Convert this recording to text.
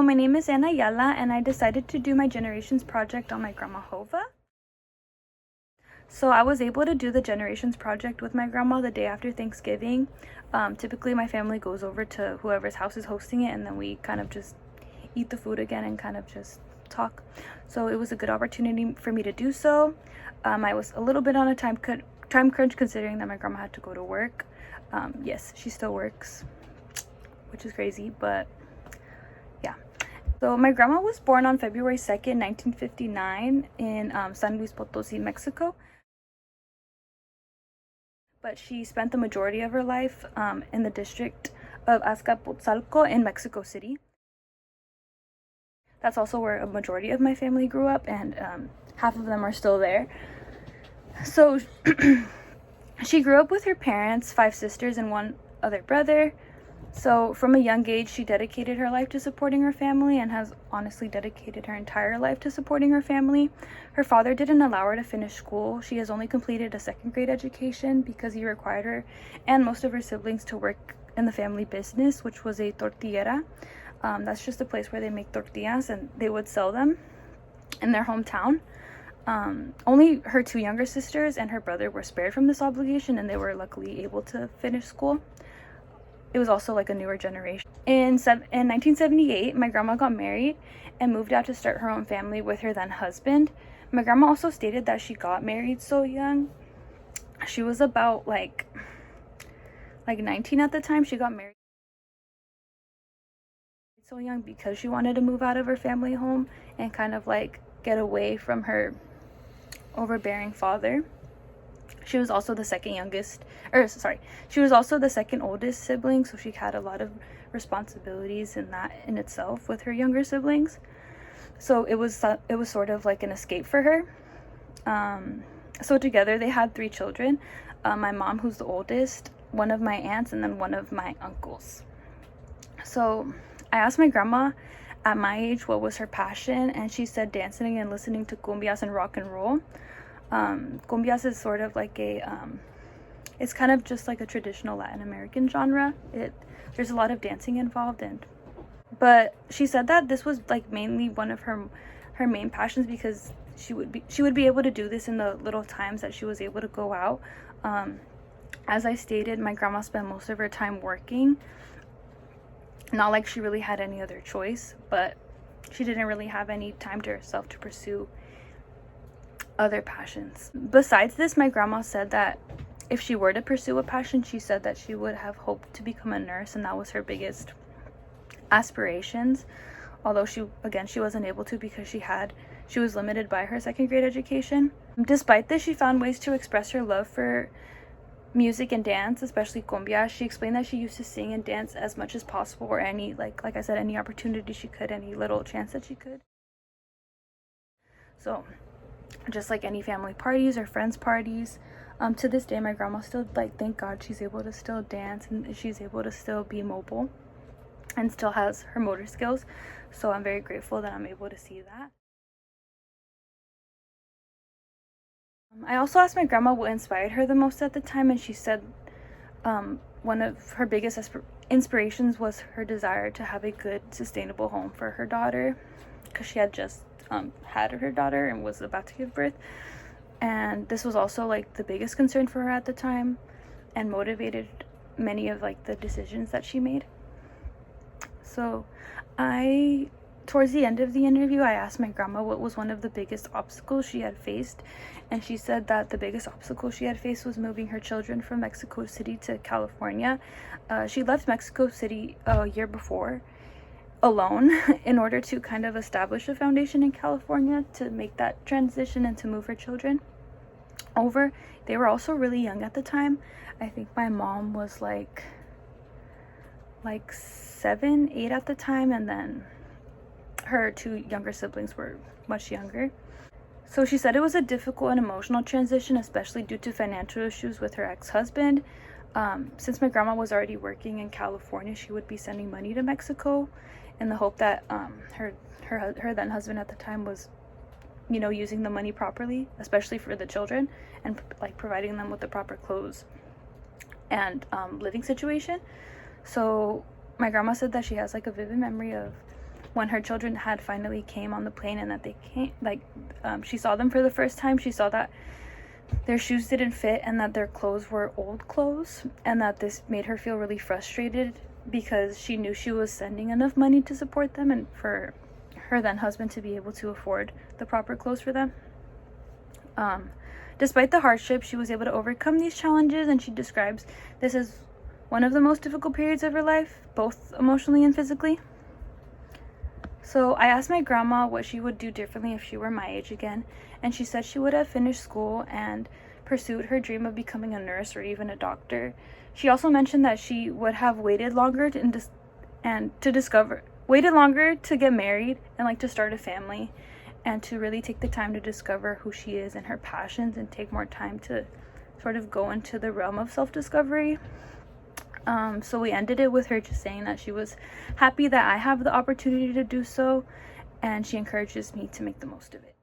my name is Ana Yala, and I decided to do my Generations project on my grandma Jova. So I was able to do the Generations project with my grandma the day after Thanksgiving. Typically my family goes over to whoever's house is hosting it, and then we kind of just eat the food again and kind of just talk. So it was a good opportunity for me to do so. I was a little bit on a time crunch considering that my grandma had to go to work. Yes, she still works, which is crazy, but yeah. So my grandma was born on February 2nd, 1959 in San Luis Potosi, Mexico. But she spent the majority of her life in the district of Azcapotzalco in Mexico City. That's also where a majority of my family grew up, and half of them are still there. So she grew up with her parents, 5 sisters, and 1 other brother. So from a young age, she dedicated her life to supporting her family and has honestly dedicated her entire life to supporting her family. Her father didn't allow her to finish school. She has only completed a 2nd grade education because he required her and most of her siblings to work in the family business, which was a tortillera. That's just a place where they make tortillas and they would sell them in their hometown. Only her 2 younger sisters and her brother were spared from this obligation, and they were luckily able to finish school. It was also like a newer generation. In 1978, my grandma got married and moved out to start her own family with her then husband. My grandma also stated that she got married so young. She was about like 19 at the time she got married. So young because she wanted to move out of her family home and kind of like get away from her overbearing father. She was also the second oldest sibling, so she had a lot of responsibilities in that in itself with her younger siblings. So it was sort of like an escape for her. So together they had 3 children. My mom, who's the oldest, 1 of my aunts, and then 1 of my uncles. So I asked my grandma at my age what was her passion, and she said dancing and listening to cumbias and rock and roll. Cumbias is sort of like it's kind of just like a traditional Latin American genre. There's a lot of dancing involved, but she said that this was like mainly one of her main passions because she would be able to do this in the little times that she was able to go out. As I stated, my grandma spent most of her time working. Not like she really had any other choice, but she didn't really have any time to herself to pursue other passions. Besides this, my grandma said that if she were to pursue a passion, she said that she would have hoped to become a nurse, and that was her biggest aspirations. Although she wasn't able to because she was limited by her 2nd grade education. Despite this, she found ways to express her love for music and dance, especially cumbia. She explained that she used to sing and dance as much as possible, or any like I said, any opportunity she could, any little chance that she could. So just like any family parties or friends parties, to this day my grandma still, thank God, she's able to still dance and she's able to still be mobile and still has her motor skills. So I'm very grateful that I'm able to see that. I also asked my grandma what inspired her the most at the time, and she said one of her biggest inspirations was her desire to have a good, sustainable home for her daughter, because she had just had her daughter and was about to give birth, and this was also like the biggest concern for her at the time and motivated many of like the decisions that she made. So towards the end of the interview, I asked my grandma what was one of the biggest obstacles she had faced, and she said that the biggest obstacle she had faced was moving her children from Mexico City to California. She left Mexico City a year before alone in order to kind of establish a foundation in California to make that transition and to move her children over. They were also really young at the time. I think my mom was like 7, 8 at the time, and then her 2 younger siblings were much younger. So she said it was a difficult and emotional transition, especially due to financial issues with her ex-husband. Since my grandma was already working in California, she would be sending money to Mexico in the hope that her then husband at the time was, using the money properly, especially for the children, and like providing them with the proper clothes and living situation. So my grandma said that she has like a vivid memory of when her children had finally came on the plane, and that they came, like, she saw them for the first time, she saw that their shoes didn't fit and that their clothes were old clothes, and that this made her feel really frustrated because she knew she was sending enough money to support them and for her then husband to be able to afford the proper clothes for them. Despite the hardship, she was able to overcome these challenges, and she describes this as one of the most difficult periods of her life, both emotionally and physically. So I asked my grandma what she would do differently if she were my age again, and she said she would have finished school and pursued her dream of becoming a nurse or even a doctor. She also mentioned that she would have waited longer to get married and like to start a family, and to really take the time to discover who she is and her passions, and take more time to sort of go into the realm of self-discovery. So we ended it with her just saying that she was happy that I have the opportunity to do so, and she encourages me to make the most of it.